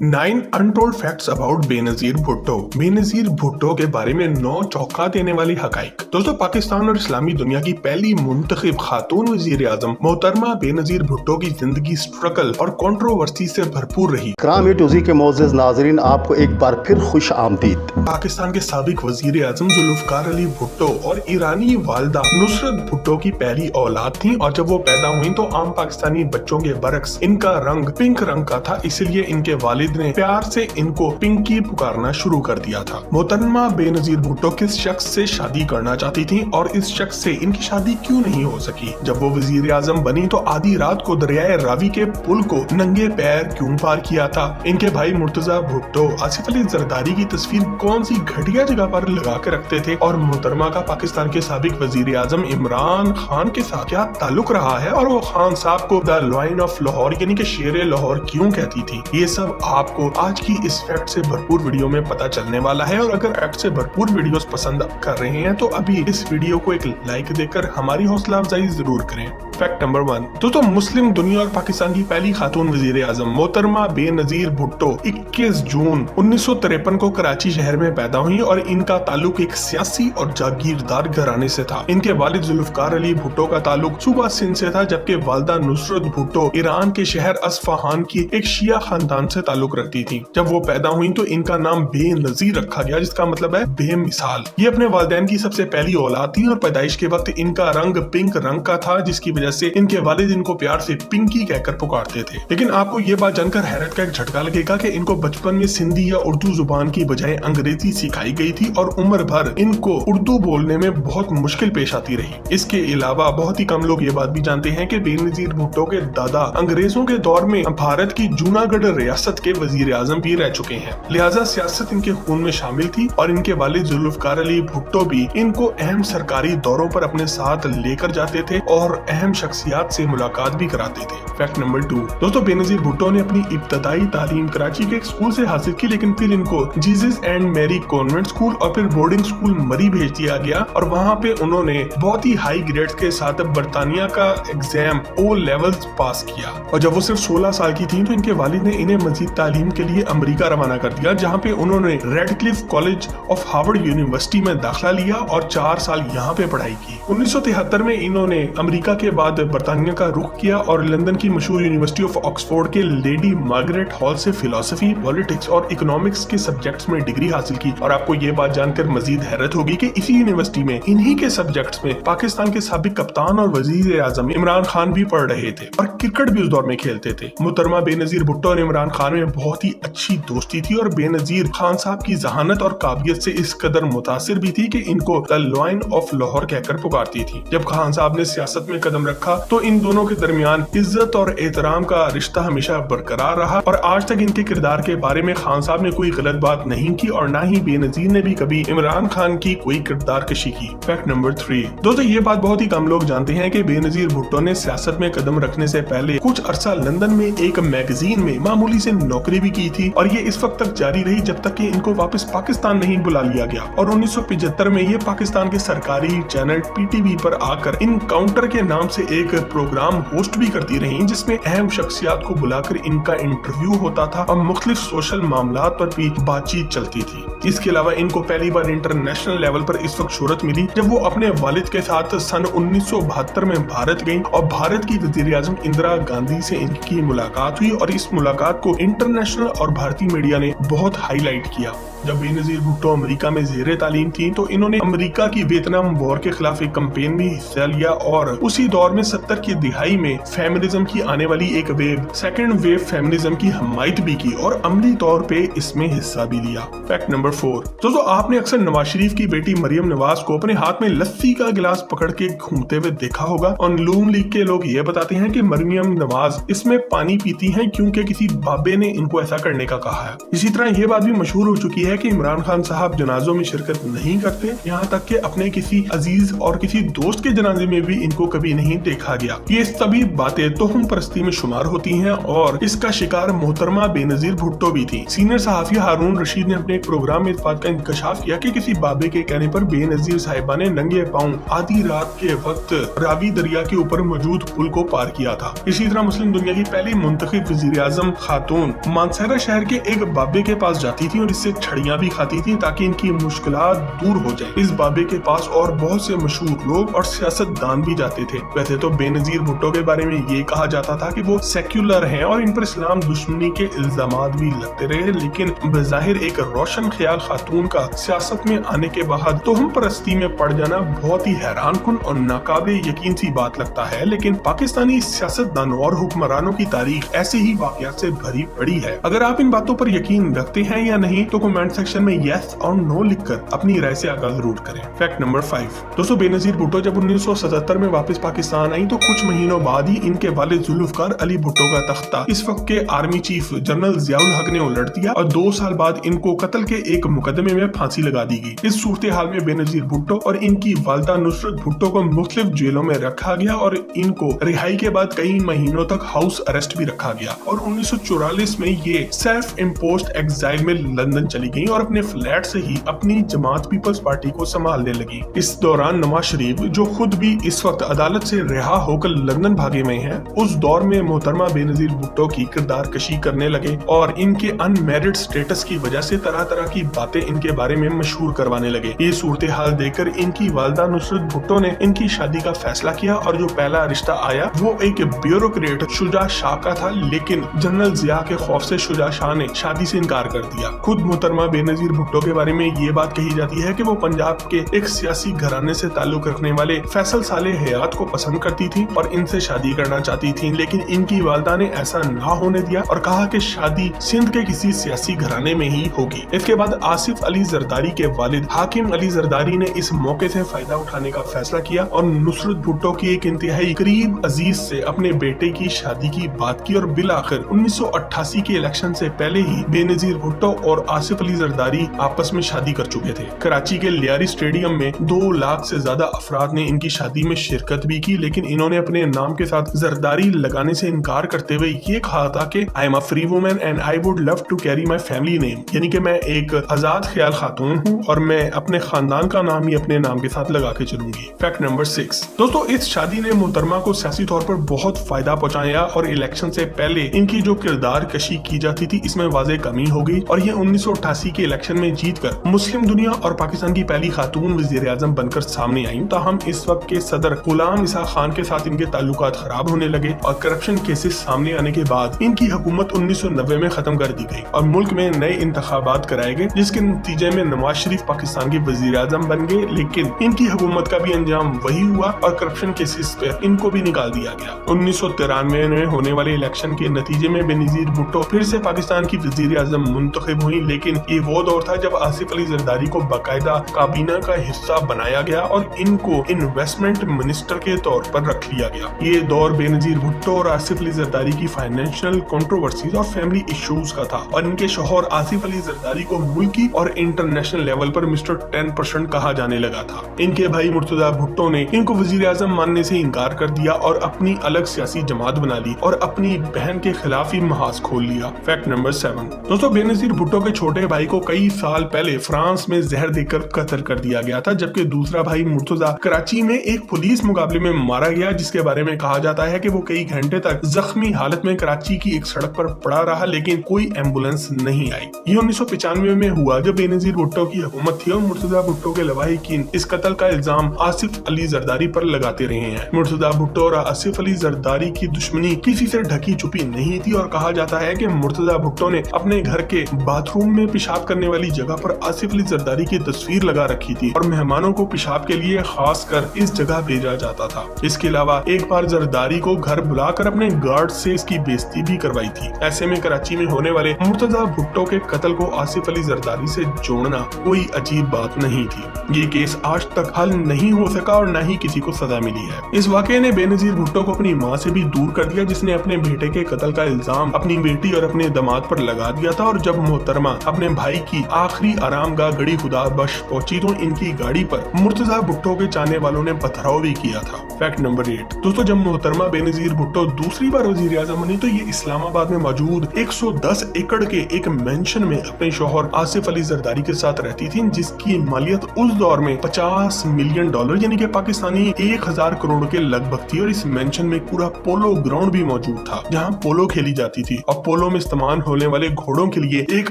9 untold facts about Benazir Bhutto. Benazir Bhutto के बारे में 9 चौंका देने वाली हकाइक। दोस्तों, पाकिस्तान और इस्लामी दुनिया की पहली मुंतखब खातून वजीर आजम मोहतरमा बेनजीर भुट्टो की जिंदगी स्ट्रगल और कंट्रोवर्सी से भरपूर रही। कराम टूजी के मोअज़्ज़ज़ नाज़रीन, आपको एक बार फिर खुश आमदीद। पाकिस्तान के साबिक वजीर आजम जुल्फ़िकार अली भुट्टो और ईरानी वालदा नुसरत भुट्टो की पहली औलाद थी और जब वो पैदा हुई तो आम पाकिस्तानी बच्चों के बरक्स इनका रंग पिंक रंग का था, इसलिए इनके वालिद ने प्यार से इनको पिंकी पुकारना शुरू कर दिया था। मोहतरमा बेनजीर भुट्टो किस शख्स से शादी करना चाहती थी और इस शख्स से इनकी शादी क्यों नहीं हो सकी? जब वो वजीर आजम बनी तो आधी रात को दरियाए रावी के पुल को नंगे पैर क्यों पार किया था? इनके भाई मुर्तजा भुट्टो आसिफ अली जरदारी की तस्वीर कौन सी घटिया जगह पर लगा के रखते थे और मोहतरमा का पाकिस्तान के साबिक वजीर आजम इमरान खान के साथ क्या ताल्लुक रहा है और वो खान साहब को द लायन ऑफ लाहौर यानी कि शेर लाहौर क्यों कहती थी? ये सब आपको आज की इस फैक्ट से भरपूर वीडियो में पता चलने वाला है। और अगर फैक्ट से भरपूर वीडियोस पसंद कर रहे हैं तो अभी इस वीडियो को एक लाइक देकर हमारी हौसला अफजाई जरूर करें। फैक्ट नंबर 1, दोस्तों, मुस्लिम दुनिया और पाकिस्तान की पहली खातून वजीर आजम मोहतरमा बेनजीर भुट्टो 21 जून 1953 को कराची शहर में पैदा हुई और इनका ताल्लुक एक सियासी और जागीरदार घराने से था। इनके वालिद जुल्फ़िकार अली भुट्टो का ताल्लुक सूबा सिंध से था, जबकि वालदा नुसरत भुट्टो ईरान के शहर अस्फहान की एक शिया खानदान से ताल्लुक रखती थी। जब वो पैदा हुई तो इनका नाम बेनजीर रखा गया, जिसका मतलब है बेमिसाल। ये अपने वालिदैन की सबसे पहली औलाद थी और पैदाइश के वक्त इनका रंग पिंक रंग का था, जिसकी वजह से इनके वालिद इनको प्यार से पिंकी कहकर पुकारते थे। लेकिन आपको ये बात जानकर हैरत का एक झटका लगेगा कि इनको बचपन में सिंधी या उर्दू जुबान की बजाय अंग्रेजी सिखाई गई थी और उम्र भर इनको उर्दू बोलने में बहुत मुश्किल पेश आती रही। इसके अलावा बहुत ही कम लोग ये बात भी जानते हैं कि बेनजीर भुट्टो के दादा अंग्रेजों के दौर में भारत की जूनागढ़ रियासत के वजीर आजम भी रह चुके हैं, लिहाजा सियासत इनके खून में शामिल थी और इनके वालिद जुल्फ़िकार अली भुट्टो भी इनको अहम सरकारी दौरों पर अपने साथ लेकर जाते थे और अहम शख्सियात से मुलाकात भी कराते थे। फैक्ट नंबर 2, दोस्तों, बेनजीर भुट्टो ने अपनी इब्तदाई तालीम कराची के एक स्कूल से हासिल की, लेकिन फिर इनको Jesus and Mary convent school और फिर बोर्डिंग स्कूल मरी भेज दिया गया और वहाँ पे उन्होंने बहुत ही हाई ग्रेड्स के साथ बरतानिया का एग्जाम ओ लेवल्स पास किया। और जब वो सिर्फ 16 साल की थी तो इनके वालिद ने इन्हें मजीद तालीम के लिए अमेरिका रवाना कर दिया, जहाँ पे उन्होंने Radcliffe college of Harvard university में दाखिला लिया और 4 साल यहाँ पे पढ़ाई की। 1973 में इन्होंने अमेरिका के बाद बरतानिया का रुख किया और लंदन की मशहूर यूनिवर्सिटी ऑफ ऑक्सफोर्ड के लेडी मार्गरेट हॉल से फिलोसफी, पॉलिटिक्स और इकोनॉमिक्स के सब्जेक्ट्स में डिग्री हासिल की। और आपको ये बात जानकर मजीद हैरत होगी कि इसी यूनिवर्सिटी में इन्हीं के सब्जेक्ट्स में पाकिस्तान के साबिक कप्तान और वजीर आजम इमरान खान भी पढ़ रहे थे और क्रिकेट भी उस दौर में खेलते थे। मोहतरमा बेनजीर भुट्टो और इमरान खान में बहुत ही अच्छी दोस्ती थी और बेनजीर खान साहब की जहानत और काबिलियत से इस कदर मुतासिर भी थी कि इनको द लायन ऑफ लाहौर कहकर पुकारती थी। जब खान साहब ने सियासत में कदम रखा तो इन दोनों के दरमियान इज्जत और एहतराम का रिश्ता हमेशा बरकरार रहा और आज तक इनके किरदार के बारे में खान साहब ने कोई गलत बात नहीं की और ना ही बेनजीर ने भी कभी इमरान खान की कोई किरदार कशी की। फैक्ट नंबर 3, दोस्तों, ये बात बहुत ही कम लोग जानते हैं कि बेनजीर भुट्टो ने सियासत में कदम रखने से पहले कुछ अरसा लंदन में एक मैगजीन में मामूली से नौकरी भी की थी और ये इस वक्त तक जारी रही जब तक कि इनको वापस पाकिस्तान नहीं बुला लिया गया। और 1975 में ये पाकिस्तान के सरकारी चैनल PTV पर आकर इनकाउंटर के नाम से एक प्रोग्राम होस्ट भी करती रही, जिसमें अहम शख्सियात को बुलाकर इनका इंटरव्यू होता था और मुख्तलिफ सोशल मामलात पर भी बातचीत चलती थी। इसके अलावा इनको पहली बार इंटरनेशनल लेवल पर इस वक्त शोहरत मिली जब वो अपने वालिद के साथ सन 1972 में भारत गयी और भारत की वजीर आजम इंदिरा गांधी से इनकी मुलाकात हुई और इस मुलाकात को इंटरनेशनल और भारतीय मीडिया ने बहुत हाईलाइट किया। जब बेनजीर भुट्टो अमेरिका में ज़ेरे तालीम थी तो इन्होंने अमेरिका की वियतनाम वॉर के खिलाफ एक कैंपेन में हिस्सा लिया और उसी दौर में 70 की दिहाई में फेमिनिज्म की आने वाली एक वेव, सेकंड वेव फेमिनिज्म की हमायत भी की और अमली तौर पे इसमें हिस्सा भी लिया। फैक्ट नंबर 4, दोस्तों, आपने अक्सर नवाज शरीफ की बेटी मरियम नवाज को अपने हाथ में लस्सी का गिलास पकड़ के घूमते हुए देखा होगा और नून लीग के लोग ये बताते हैं कि मरियम नवाज इसमें पानी पीती हैं क्योंकि किसी बाबे ने इनको ऐसा करने का कहा है। इसी तरह ये बात भी मशहूर हो चुकी है कि इमरान खान साहब जनाजों में शिरकत नहीं करते, यहाँ तक कि अपने किसी अजीज और किसी दोस्त के जनाजे में भी इनको कभी नहीं देखा गया। ये सभी बातें तोहम परस्ती में शुमार होती हैं और इसका शिकार मोहतरमा बेनजीर भुट्टो भी थी। सीनियर सहाफी हारून रशीद ने अपने एक प्रोग्राम में इस बात का इंकशाफ किया कि किसी बाबे के कहने पर बेनजीर साहिबा ने नंगे पांव आधी रात के वक्त रावी दरिया के ऊपर मौजूद पुल को पार किया था। इसी तरह मुस्लिम दुनिया की पहली मुंतखब वज़ीर आज़म खातून मानसहरा शहर के एक बाबे के पास जाती थी और इससे छड़ियां भी खाती थी ताकि इनकी मुश्किलात दूर हो जाए। इस बाबे के पास और बहुत से मशहूर लोग और सियासतदान भी जाते थे। वैसे तो बेनजीर भुट्टो के बारे में ये कहा जाता था कि वो सेक्युलर हैं और इन पर इस्लाम दुश्मनी के इल्जामात भी लगते रहे, लेकिन बज़ाहिर एक रोशन ख्याल खातून का सियासत में आने के बाद तोहम परस्ती में पड़ जाना बहुत ही हैरान कुन और नाकाबिल यकीन सी बात लगता है। लेकिन पाकिस्तानी सियासतदानों और हुक्मरानों की तारीख ऐसे ही वाकयात से भरी पड़ी है। अगर आप इन बातों पर यकीन रखते हैं या नहीं तो कमेंट सेक्शन में यस और नो लिखकर अपनी राय से आगाह जरूर करें। Fact number 5। दोस्तों, बेनजीर भुट्टो जब 1977 में वापस पाकिस्तान आई तो कुछ महीनों बाद ही इनके वालिद जुल्फकार अली भुट्टो का तख्ता इस वक्त के आर्मी चीफ जनरल जियाउल हक ने उलट दिया और 2 साल बाद इनको कत्ल के एक मुकदमे में फांसी लगा दी गई। इस सूरत हाल में बेनजीर भुट्टो और इनकी वालदा नुसरत भुट्टो को मुख्तलिफ जेलों में रखा गया और इनको रिहाई के बाद कई महीनों तक हाउस अरेस्ट भी रखा गया और 1944 में ये सेल्फ इम्पोज्ड एग्जाइल में लंदन चली गई और अपने फ्लैट से ही अपनी जमात पीपल्स पार्टी को संभालने लगी। इस दौरान नवाज शरीफ, जो खुद भी इस वक्त अदालत से रिहा होकर लंदन भागे में हैं, उस दौर में मोहतरमा बेनजीर भुट्टो की किरदार कशी करने लगे और इनके अनमैरिड स्टेटस की वजह से तरह तरह की बातें इनके बारे में मशहूर करवाने लगे। ये सूरत हाल देखकर इनकी वालदा नुसरत भुट्टो ने इनकी शादी का फैसला किया और जो पहला रिश्ता आया वो एक ब्यूरोक्रेट शुजा शाह का था, लेकिन जनरल जिया के खौफ से शुजा शाह ने शादी से इनकार कर दिया। खुद मोहतरमा बेनजीर भुट्टो के बारे में ये बात कही जाती है कि वो पंजाब के एक सियासी घराने से ताल्लुक रखने वाले फैसल साले हयात को पसंद करती थी और इनसे शादी करना चाहती थी, लेकिन इनकी वालदा ने ऐसा ना होने दिया और कहा कि शादी सिंध के किसी सियासी घराने में ही होगी। इसके बाद आसिफ अली जरदारी के वालिद हाकिम अली जरदारी ने इस मौके से फायदा उठाने का फैसला किया और नुसरत भुट्टो की एक इंतहाई करीब अजीज से अपने बेटे की शादी की बात की और बिल आखिर 1988 के इलेक्शन से पहले ही बेनजीर भुट्टो और आसिफ अली जरदारी आपस में शादी कर चुके थे। कराची के लियारी स्टेडियम में 2 लाख से ज्यादा अफराद ने इनकी शादी में शिरकत भी की, लेकिन इन्होंने अपने नाम के साथ जरदारी लगाने से इनकार करते हुए ये कहा था कि I am a free woman and I would love to carry my family name, यानी कि मैं एक आजाद ख्याल खातून हूँ और मैं अपने खानदान का नाम ही अपने नाम के साथ लगा के चलूंगी। Fact number 6। दोस्तों, इस शादी ने मोहतरमा को सियासी तौर पर बहुत फायदा पहुंचाया और इलेक्शन से पहले इनकी जो किरदार कशी की जाती थी इसमें वाज़ेह कमी हो गई और ये 1988 के इलेक्शन में जीतकर मुस्लिम दुनिया और पाकिस्तान की पहली खातून वज़ीर आज़म बनकर सामने आई। ताहम इस वक्त के सदर गुलाम इसा खान के साथ इनके ताल्लुकात खराब होने लगे और करप्शन केसेस सामने आने के बाद इनकी हुकूमत 1990 में खत्म कर दी गई और मुल्क में नए इंतखाबात कराए गए, जिसके नतीजे में नवाज शरीफ पाकिस्तान के वज़ीर आज़म बन गए, लेकिन इनकी हुकूमत का भी अंजाम वही हुआ और करप्शन केसेस पे इनको भी निकाल दिया गया। 1993 में होने वाले इलेक्शन के नतीजे में बेनजीर भुट्टो फिर से पाकिस्तान की वज़ीर आज़म मुंतखब हुई, लेकिन ये वो दौर था जब आसिफ अली जरदारी को बाकायदा काबीना का हिस्सा बनाया गया और इनको इन्वेस्टमेंट मिनिस्टर के तौर पर रख लिया गया। ये दौर बेनजीर भुट्टो और आसिफ अली जरदारी की फाइनेंशियल कंट्रोवर्सीज और फैमिली इश्यूज का था और इनके शौहर आसिफ अली जरदारी को मुल्की और इंटरनेशनल लेवल पर मिस्टर 10% कहा जाने लगा था। इनके भाई मुर्तजा भुट्टो ने इनको वज़ीर आज़म मानने से इनकार कर दिया और अपनी अलग सियासी जमात बना ली और अपनी बहन के खिलाफ ही महाज खोल लिया। Fact number 7। दोस्तों, बेनजीर भुट्टो के छोटे भाई को कई साल पहले फ्रांस में जहर देकर कत्ल कर दिया गया था, जबकि दूसरा भाई मुर्तजा कराची में एक पुलिस मुकाबले में मारा गया, जिसके बारे में कहा जाता है कि वो कई घंटे तक जख्मी हालत में कराची की एक सड़क पर पड़ा रहा, लेकिन कोई एम्बुलेंस नहीं आई। ये 1995 में हुआ जब बेनजीर भुट्टो की हुकूमत थी और मुर्तजा भुट्टो के लवाहिकीन इस कत्ल का इल्जाम आसिफ अली जरदारी पर लगाते रहे हैं। मुर्तजा भुट्टो और आसिफ अली जरदारी की दुश्मनी किसी से ढकी छुपी नहीं थी और कहा जाता है कि मुर्तजा भुट्टो ने अपने घर के बाथरूम में पेशाब करने वाली जगह पर आसिफ अली जरदारी की तस्वीर लगा रखी थी और मेहमानों को पेशाब के लिए खास कर इस जगह भेजा जाता था। इसके अलावा एक बार जरदारी को घर बुलाकर अपने गार्ड से इसकी बेइज्जती भी करवाई थी। ऐसे में कराची में होने वाले मुर्तजा भुट्टो के कत्ल को आसिफ अली जरदारी से जोड़ना कोई अजीब बात नहीं थी। ये केस आज तक हल नहीं हो सका और न ही किसी को सजा मिली है। इस वाकये ने बेनजीर भुट्टो को अपनी मां से भी दूर कर दिया, जिसने अपने बेटे के कत्ल का इल्जाम अपनी बेटी और अपने दामाद पर लगा दिया था और जब मोहतरमा अपने भाई की आखिरी आरामगाह गड़ी खुदा बख्श पहुंची तो इनकी गाड़ी पर मुर्तजा भुट्टो के चाहने वालों ने पथराव भी किया था। फैक्ट नंबर 8 दोस्तों, जब मोहतरमा बेनजीर भुट्टो दूसरी बार वजीर आजम बनी तो ये इस्लामाबाद में मौजूद 110 एकड़ के एक मेंशन में अपने शौहर आसिफ अली जरदारी के साथ रहती थी, जिसकी मालियत उस दौर में $50 मिलियन यानी कि पाकिस्तानी 1000 करोड़ के लगभग थी। और इस मेंशन में पूरा पोलो ग्राउंड भी मौजूद था जहां पोलो खेली जाती थी और पोलो में इस्तेमाल होने वाले घोड़ों के लिए एक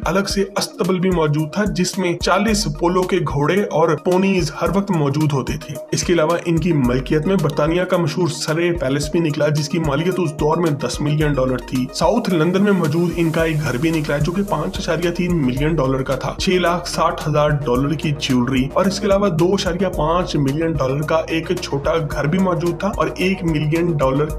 अलग से अस्तबल भी मौजूद था जिसमें 40 पोलो के घोड़े और पोनीज हर वक्त मौजूद होते थे। इसके अलावा इनकी मलकियत में बरतानिया का मशहूर सरे पैलेस भी निकला जिसकी मालियत उस दौर में $10 मिलियन थी। साउथ लंदन में मौजूद इनका एक घर भी निकला जो कि $5.3 मिलियन का था। $6,60,000 की ज्वेलरी और इसके अलावा $2.5 मिलियन का एक छोटा घर भी मौजूद था और $1 मिलियन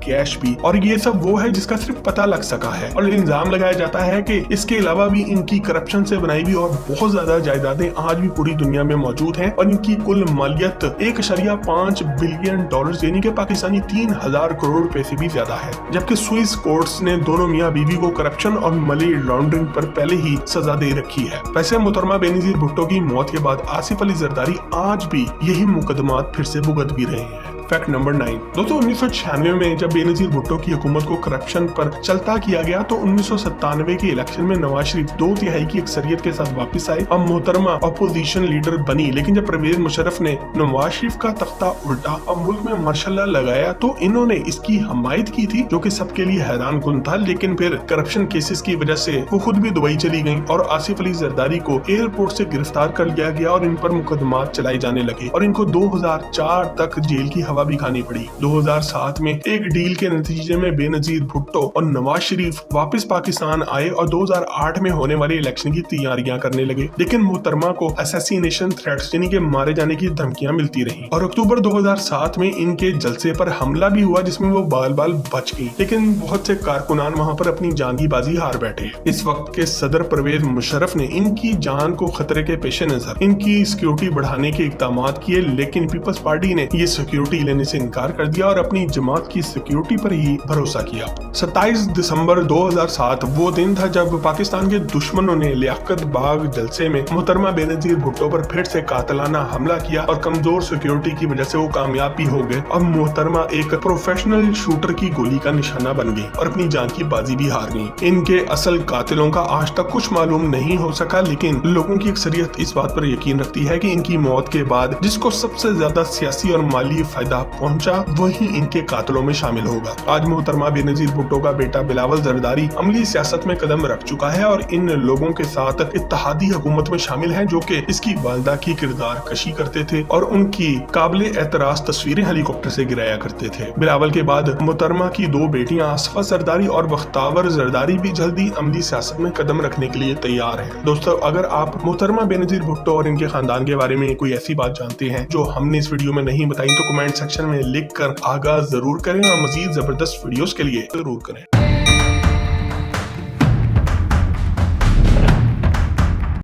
कैश भी। और ये सब वो है जिसका सिर्फ पता लग सका है और इल्जाम लगाया जाता है कि इसके अलावा भी इनकी करप्शन से बनाई हुई और बहुत ज्यादा जायदादें आज भी पूरी दुनिया में मौजूद हैं और इनकी कुल मालियत $1.5 बिलियन यानी कि पाकिस्तानी 3000 करोड़ रुपए से भी ज्यादा है। जबकि स्विस कोर्ट्स ने दोनों मियां बीवी को करप्शन और मनी लॉन्ड्रिंग पर पहले ही सजा दे रखी है। वैसे मोहतरमा बेनजीर भुट्टो की मौत के बाद आसिफ अली जरदारी आज भी यही मुकदमात फिर से भुगत भी रहे हैं। फैक्ट नंबर 9 दोस्तों, 1996 में जब बेनजीर भुट्टो की हुकूमत को करप्शन पर चलता किया गया तो 1997 के इलेक्शन में नवाज शरीफ 2/3 की अक्सरियत के साथ वापस आए और मोहतरमा अपोजिशन लीडर बनी। लेकिन जब परवेज मुशर्रफ ने नवाज शरीफ का तख्ता उल्टा और मुल्क में मार्शल लॉ लगाया तो इन्होंने इसकी हमायत की थी जो कि सबके लिए हैरान कुन था। लेकिन फिर करप्शन केसेस की वजह से वो खुद भी दुबई चली गई और आसिफ अली जरदारी को एयरपोर्ट से गिरफ्तार कर लिया गया और इन पर मुकदमात चलाए जाने लगे और इनको 2004 तक जेल की हवा भी खानी पड़ी। 2007 में एक डील के नतीजे में बेनजीर भुट्टो और नवाज शरीफ वापस पाकिस्तान आए और 2008 में होने वाले इलेक्शन की तैयारियां करने लगे। लेकिन मोहतरमा को असैसिनेशन थ्रेट्स यानी कि मारे जाने की धमकियां मिलती रही और अक्टूबर 2007 में इनके जलसे पर हमला भी हुआ जिसमें वो बाल बाल बच गई। लेकिन बहुत से कारकुनान वहां पर अपनी जान की बाजी हार बैठे। इस वक्त के सदर परवेज मुशर्रफ ने इनकी जान को खतरे के पेश नजर इनकी सिक्योरिटी बढ़ाने के इकदाम किए, लेकिन पीपल्स पार्टी ने ये सिक्योरिटी लेने से इनकार कर दिया और अपनी जमात की सिक्योरिटी पर ही भरोसा किया। 27 दिसंबर 2007 वो दिन था जब पाकिस्तान के दुश्मनों ने लियाकत बाग जलसे में मोहतरमा बेनजीर भुट्टो पर फिर से कातिलाना हमला किया और कमजोर सिक्योरिटी की वजह से वो कामयाब भी हो गए और मोहतरमा एक प्रोफेशनल शूटर की गोली का निशाना बन गई और अपनी जान की बाजी भी हार गई। इनके असल कातिलों का आज तक कुछ मालूम नहीं हो सका, लेकिन लोगों की अक्सरियत इस बात पर यकीन रखती है कि इनकी मौत के बाद जिसको सबसे ज्यादा सियासी और माली फायदा पहुंचा वही इनके कातलों में शामिल होगा। आज मोहतरमा बेनजीर भुट्टो का बेटा बिलावल जरदारी अमली सियासत में कदम रख चुका है और इन लोगों के साथ इत्तेहादी हुकूमत में शामिल हैं जो कि इसकी वालदा की किरदार कशी करते थे और उनकी काबिल एतराज तस्वीरें हेलीकॉप्टर से गिराया करते थे। बिलावल के बाद मोहतरमा की 2 बेटियां आसफा जरदारी और बख्तावर जरदारी भी जल्दी अमली सियासत में कदम रखने के लिए तैयार हैं। दोस्तों, अगर आप मोहतरमा बेनजीर भुट्टो और इनके खानदान के बारे में कोई ऐसी बात जानते हैं जो हमने इस वीडियो में नहीं बताई तो कमेंट सेक्शन में लिख कर आगाह जरूर करें और मजीद जबरदस्त वीडियोस के लिए जरूर करें।